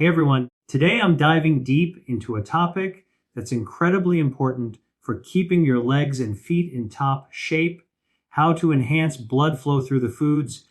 Hey everyone, today I'm diving deep into a topic that's incredibly important for keeping your legs and feet in top shape, how to enhance blood flow through the foods.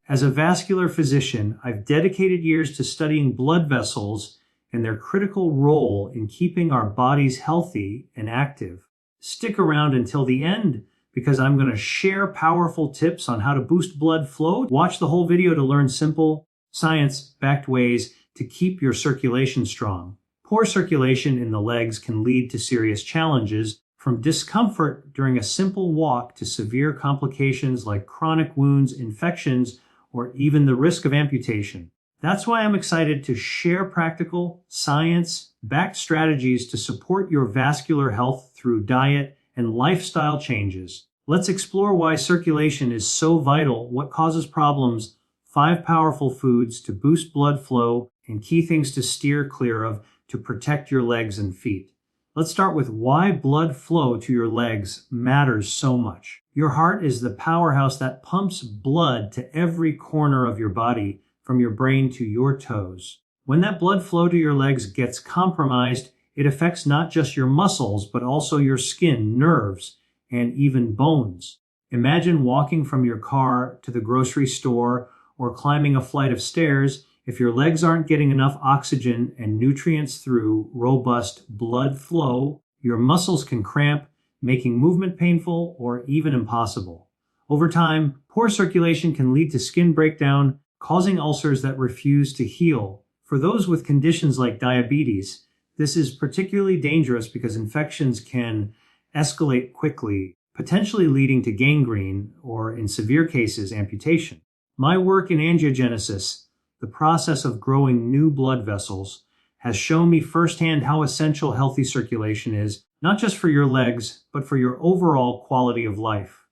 As a vascular physician, I've dedicated years to studying blood vessels and their critical role in keeping our bodies healthy and active. Stick around until the end because I'm going to share powerful tips on how to boost blood flow. Watch the whole video to learn simple, science-backed ways to keep your circulation strong. Poor circulation in the legs can lead to serious challenges, from discomfort during a simple walk to severe complications like chronic wounds, infections, or even the risk of amputation. That's why I'm excited to share practical, science-backed strategies to support your vascular health through diet and lifestyle changes. Let's explore why circulation is so vital, what causes problems, 5 powerful foods to boost blood flow, and key things to steer clear of to protect your legs and feet. Let's start with why blood flow to your legs matters so much. Your heart is the powerhouse that pumps blood to every corner of your body, from your brain to your toes. When that blood flow to your legs gets compromised, it affects not just your muscles, but also your skin, nerves, and even bones. Imagine walking from your car to the grocery store or climbing a flight of stairs. If your legs aren't getting enough oxygen and nutrients through robust blood flow, your muscles can cramp, making movement painful or even impossible. Over time, poor circulation can lead to skin breakdown, causing ulcers that refuse to heal. For those with conditions like diabetes, this is particularly dangerous because infections can escalate quickly, potentially leading to gangrene or, in severe cases, amputation. My work in angiogenesis, the process of growing new blood vessels, has shown me firsthand how essential healthy circulation is, not just for your legs, but for your overall quality of life.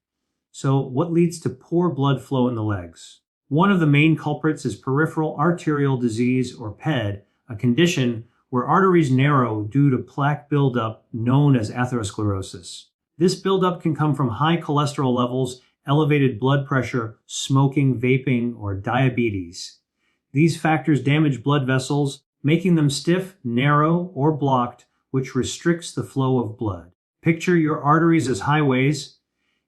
So, what leads to poor blood flow in the legs? One of the main culprits is peripheral arterial disease, or PED, a condition where arteries narrow due to plaque buildup known as atherosclerosis. This buildup can come from high cholesterol levels, elevated blood pressure, smoking, vaping, or diabetes. These factors damage blood vessels, making them stiff, narrow, or blocked, which restricts the flow of blood. Picture your arteries as highways.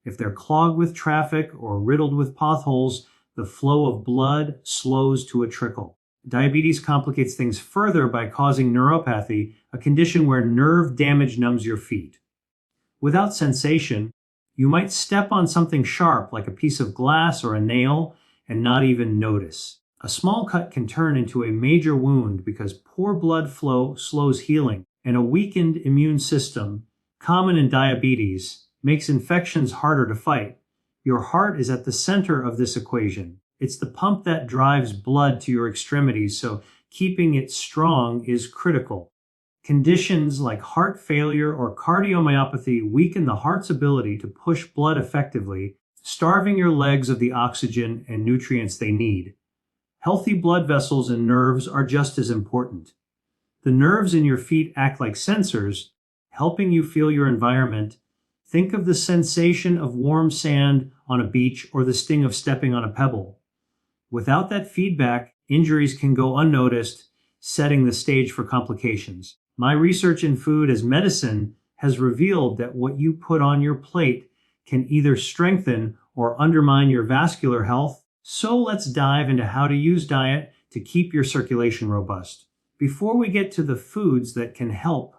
If they're clogged with traffic or riddled with potholes, the flow of blood slows to a trickle. Diabetes complicates things further by causing neuropathy, a condition where nerve damage numbs your feet. Without sensation, you might step on something sharp like a piece of glass or a nail and not even notice. A small cut can turn into a major wound because poor blood flow slows healing, and a weakened immune system, common in diabetes, makes infections harder to fight. Your heart is at the center of this equation. It's the pump that drives blood to your extremities, so keeping it strong is critical. Conditions like heart failure or cardiomyopathy weaken the heart's ability to push blood effectively, starving your legs of the oxygen and nutrients they need. Healthy blood vessels and nerves are just as important. The nerves in your feet act like sensors, helping you feel your environment. Think of the sensation of warm sand on a beach or the sting of stepping on a pebble. Without that feedback, injuries can go unnoticed, setting the stage for complications. My research in food as medicine has revealed that what you put on your plate can either strengthen or undermine your vascular health. So let's dive into how to use diet to keep your circulation robust. Before we get to the foods that can help,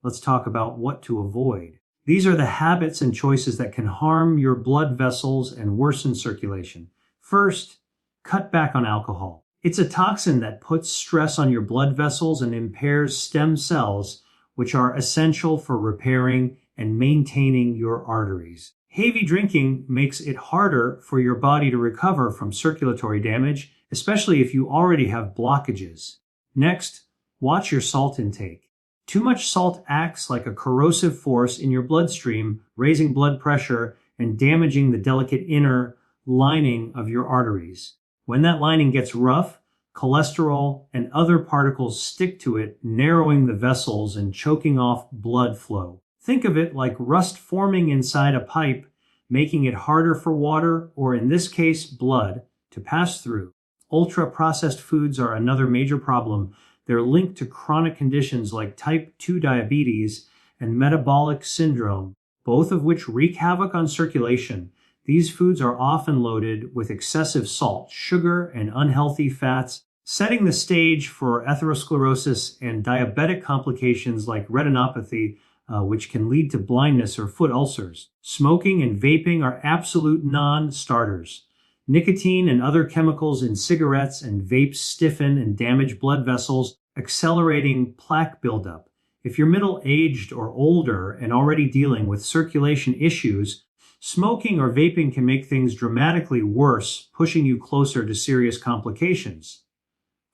let's talk about what to avoid. These are the habits and choices that can harm your blood vessels and worsen circulation. First, cut back on alcohol. It's a toxin that puts stress on your blood vessels and impairs stem cells, which are essential for repairing and maintaining your arteries. Heavy drinking makes it harder for your body to recover from circulatory damage, especially if you already have blockages. Next, watch your salt intake. Too much salt acts like a corrosive force in your bloodstream, raising blood pressure and damaging the delicate inner lining of your arteries. When that lining gets rough, cholesterol and other particles stick to it, narrowing the vessels and choking off blood flow. Think of it like rust forming inside a pipe, making it harder for water, or in this case, blood, to pass through. Ultra-processed foods are another major problem. They're linked to chronic conditions like type 2 diabetes and metabolic syndrome, both of which wreak havoc on circulation. These foods are often loaded with excessive salt, sugar, and unhealthy fats, setting the stage for atherosclerosis and diabetic complications like retinopathy, which can lead to blindness or foot ulcers. Smoking and vaping are absolute non-starters. Nicotine and other chemicals in cigarettes and vapes stiffen and damage blood vessels, accelerating plaque buildup. If you're middle-aged or older and already dealing with circulation issues, smoking or vaping can make things dramatically worse, pushing you closer to serious complications.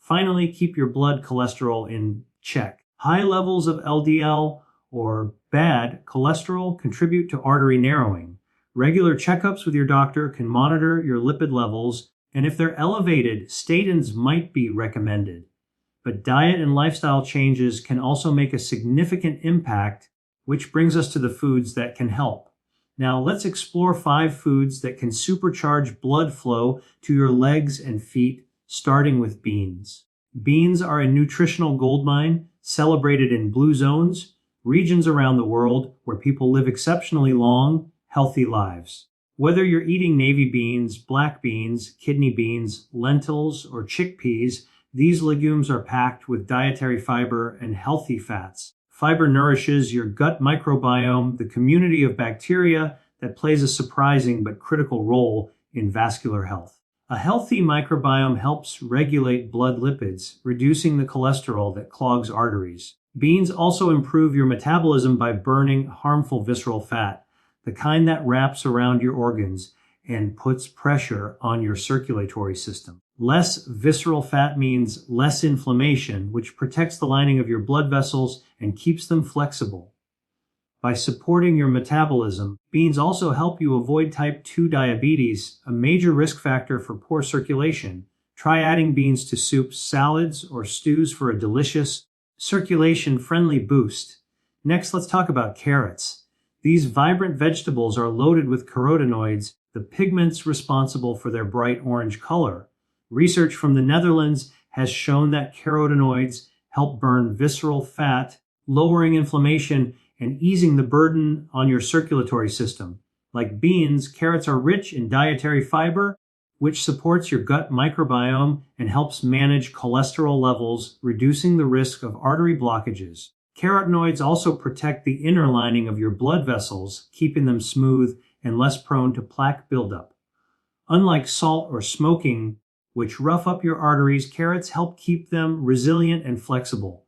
Finally, keep your blood cholesterol in check. High levels of LDL or bad cholesterol contribute to artery narrowing. Regular checkups with your doctor can monitor your lipid levels, and if they're elevated, statins might be recommended. But diet and lifestyle changes can also make a significant impact, which brings us to the foods that can help. Now, let's explore 5 foods that can supercharge blood flow to your legs and feet, starting with beans. Beans are a nutritional goldmine, celebrated in blue zones, regions around the world where people live exceptionally long, healthy lives. Whether you're eating navy beans, black beans, kidney beans, lentils, or chickpeas, these legumes are packed with dietary fiber and healthy fats. Fiber nourishes your gut microbiome, the community of bacteria that plays a surprising but critical role in vascular health. A healthy microbiome helps regulate blood lipids, reducing the cholesterol that clogs arteries. Beans also improve your metabolism by burning harmful visceral fat, the kind that wraps around your organs and puts pressure on your circulatory system. Less visceral fat means less inflammation, which protects the lining of your blood vessels and keeps them flexible. By supporting your metabolism, beans also help you avoid type 2 diabetes, a major risk factor for poor circulation. Try adding beans to soups, salads, or stews for a delicious, circulation-friendly boost. Next, let's talk about carrots. These vibrant vegetables are loaded with carotenoids, the pigments responsible for their bright orange color. Research from the Netherlands has shown that carotenoids help burn visceral fat, lowering inflammation and easing the burden on your circulatory system. Like beans, carrots are rich in dietary fiber, which supports your gut microbiome and helps manage cholesterol levels, reducing the risk of artery blockages. Carotenoids also protect the inner lining of your blood vessels, keeping them smooth and less prone to plaque buildup. Unlike salt or smoking, which rough up your arteries, carrots help keep them resilient and flexible.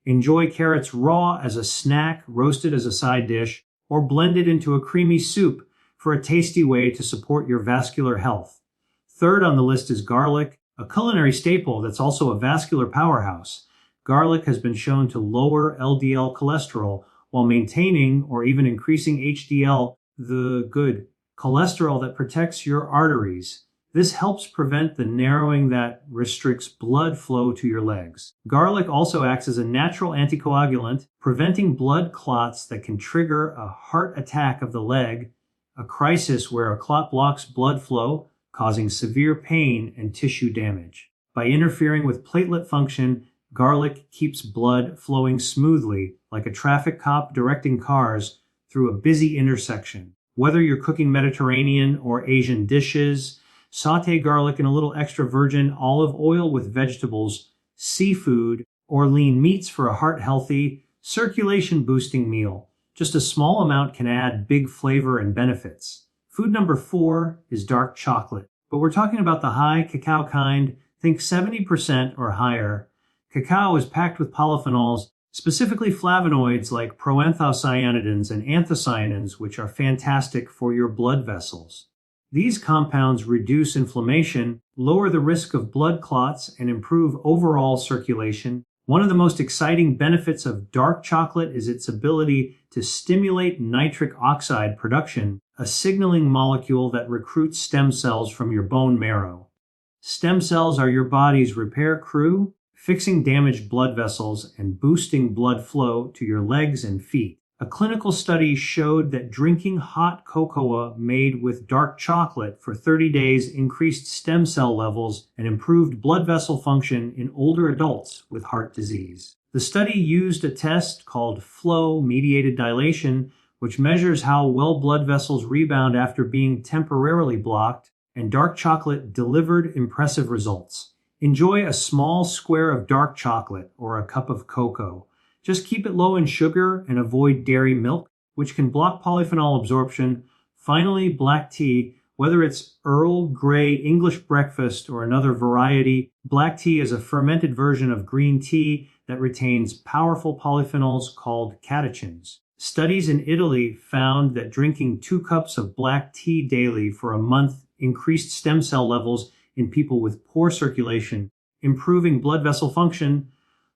Enjoy carrots raw as a snack, roasted as a side dish, or blended into a creamy soup for a tasty way to support your vascular health. Third on the list is garlic, a culinary staple that's also a vascular powerhouse. Garlic has been shown to lower LDL cholesterol while maintaining or even increasing HDL, the good cholesterol that protects your arteries. This helps prevent the narrowing that restricts blood flow to your legs. Garlic also acts as a natural anticoagulant, preventing blood clots that can trigger a heart attack of the leg, a crisis where a clot blocks blood flow, causing severe pain and tissue damage. By interfering with platelet function, garlic keeps blood flowing smoothly, like a traffic cop directing cars through a busy intersection. Whether you're cooking Mediterranean or Asian dishes, saute garlic in a little extra virgin olive oil with vegetables, seafood, or lean meats for a heart-healthy, circulation-boosting meal. Just a small amount can add big flavor and benefits. Food number 4 is dark chocolate, but we're talking about the high cacao kind. Think 70% or higher. Cacao is packed with polyphenols, specifically flavonoids like proanthocyanidins and anthocyanins, which are fantastic for your blood vessels. These compounds reduce inflammation, lower the risk of blood clots, and improve overall circulation. One of the most exciting benefits of dark chocolate is its ability to stimulate nitric oxide production, a signaling molecule that recruits stem cells from your bone marrow. Stem cells are your body's repair crew, fixing damaged blood vessels and boosting blood flow to your legs and feet. A clinical study showed that drinking hot cocoa made with dark chocolate for 30 days increased stem cell levels and improved blood vessel function in older adults with heart disease. The study used a test called flow-mediated dilation, which measures how well blood vessels rebound after being temporarily blocked, and dark chocolate delivered impressive results. Enjoy a small square of dark chocolate or a cup of cocoa. Just keep it low in sugar and avoid dairy milk, which can block polyphenol absorption. Finally, black tea, whether it's Earl Grey English breakfast or another variety, black tea is a fermented version of green tea that retains powerful polyphenols called catechins. Studies in Italy found that drinking 2 cups of black tea daily for a month increased stem cell levels in people with poor circulation, improving blood vessel function.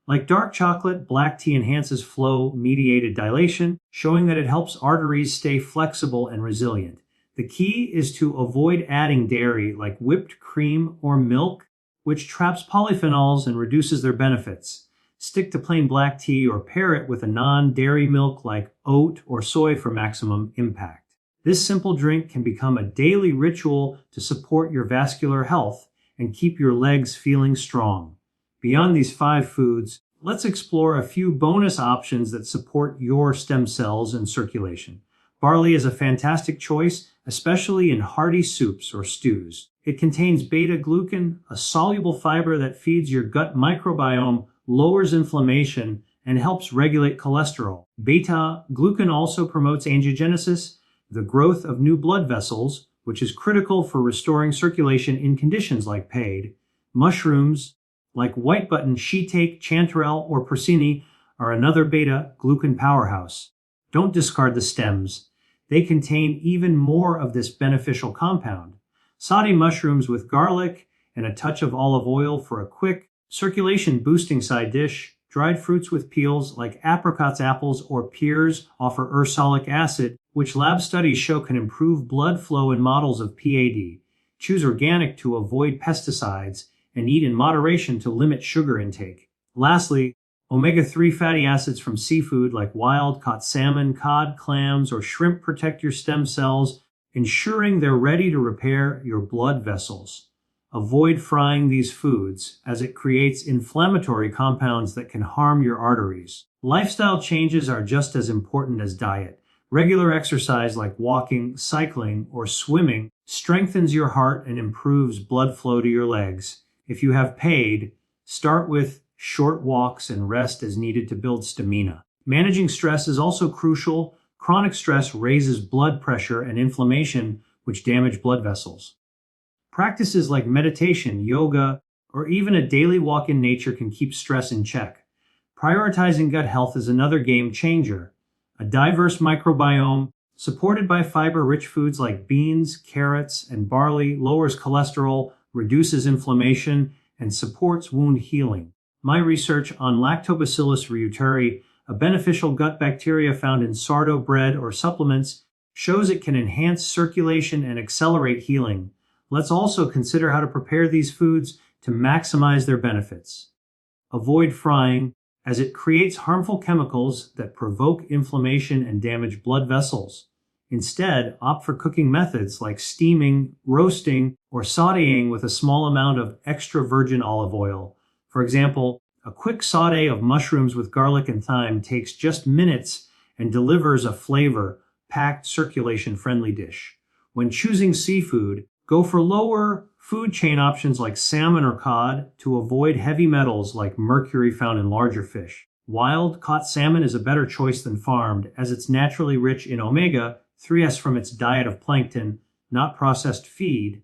Like dark chocolate, black tea enhances flow-mediated dilation, showing that it helps arteries stay flexible and resilient. The key is to avoid adding dairy like whipped cream or milk, which traps polyphenols and reduces their benefits. Stick to plain black tea or pair it with a non-dairy milk like oat or soy for maximum impact. This simple drink can become a daily ritual to support your vascular health and keep your legs feeling strong. Beyond these 5 foods, let's explore a few bonus options that support your stem cells and circulation. Barley is a fantastic choice, especially in hearty soups or stews. It contains beta-glucan, a soluble fiber that feeds your gut microbiome, lowers inflammation, and helps regulate cholesterol. Beta-glucan also promotes angiogenesis, the growth of new blood vessels, which is critical for restoring circulation in conditions like PAID. Mushrooms, like white button, shiitake, chanterelle, or porcini, are another beta-glucan powerhouse. Don't discard the stems. They contain even more of this beneficial compound. Saute mushrooms with garlic and a touch of olive oil for a quick, circulation-boosting side dish. Dried fruits with peels like apricots, apples, or pears offer ursolic acid, which lab studies show can improve blood flow in models of PAD. Choose organic to avoid pesticides and eat in moderation to limit sugar intake. Lastly, omega-3 fatty acids from seafood like wild-caught salmon, cod, clams, or shrimp protect your stem cells, ensuring they're ready to repair your blood vessels. Avoid frying these foods, as it creates inflammatory compounds that can harm your arteries. Lifestyle changes are just as important as diet. Regular exercise like walking, cycling, or swimming strengthens your heart and improves blood flow to your legs. If you have PAID, start with short walks and rest as needed to build stamina. Managing stress is also crucial. Chronic stress raises blood pressure and inflammation, which damage blood vessels. Practices like meditation, yoga, or even a daily walk in nature can keep stress in check. Prioritizing gut health is another game changer. A diverse microbiome, supported by fiber-rich foods like beans, carrots, and barley, lowers cholesterol, reduces inflammation, and supports wound healing. My research on Lactobacillus reuteri, a beneficial gut bacteria found in sourdough bread or supplements, shows it can enhance circulation and accelerate healing. Let's also consider how to prepare these foods to maximize their benefits. Avoid frying, as it creates harmful chemicals that provoke inflammation and damage blood vessels. Instead, opt for cooking methods like steaming, roasting, or sautéing with a small amount of extra virgin olive oil. For example, a quick sauté of mushrooms with garlic and thyme takes just minutes and delivers a flavor-packed, circulation-friendly dish. When choosing seafood, go for lower food chain options like salmon or cod to avoid heavy metals like mercury found in larger fish. Wild-caught salmon is a better choice than farmed, as it's naturally rich in omega-3s from its diet of plankton, not processed feed.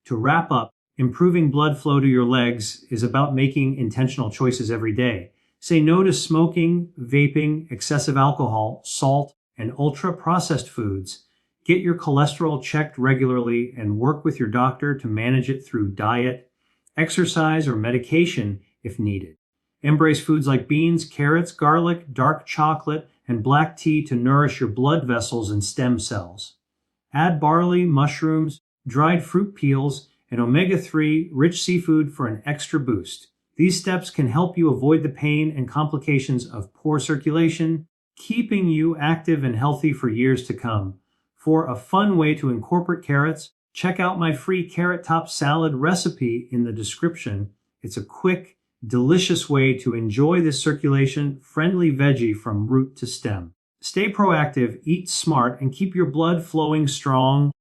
To wrap up, improving blood flow to your legs is about making intentional choices every day. Say no to smoking, vaping, excessive alcohol, salt, and ultra-processed foods. Get your cholesterol checked regularly and work with your doctor to manage it through diet, exercise, or medication if needed. Embrace foods like beans, carrots, garlic, dark chocolate, and black tea to nourish your blood vessels and stem cells. Add barley, mushrooms, dried fruit peels, and omega-3 rich seafood for an extra boost. These steps can help you avoid the pain and complications of poor circulation, keeping you active and healthy for years to come. For a fun way to incorporate carrots, check out my free carrot top salad recipe in the description. It's a quick, delicious way to enjoy this circulation-friendly veggie from root to stem. Stay proactive, eat smart, and keep your blood flowing strong.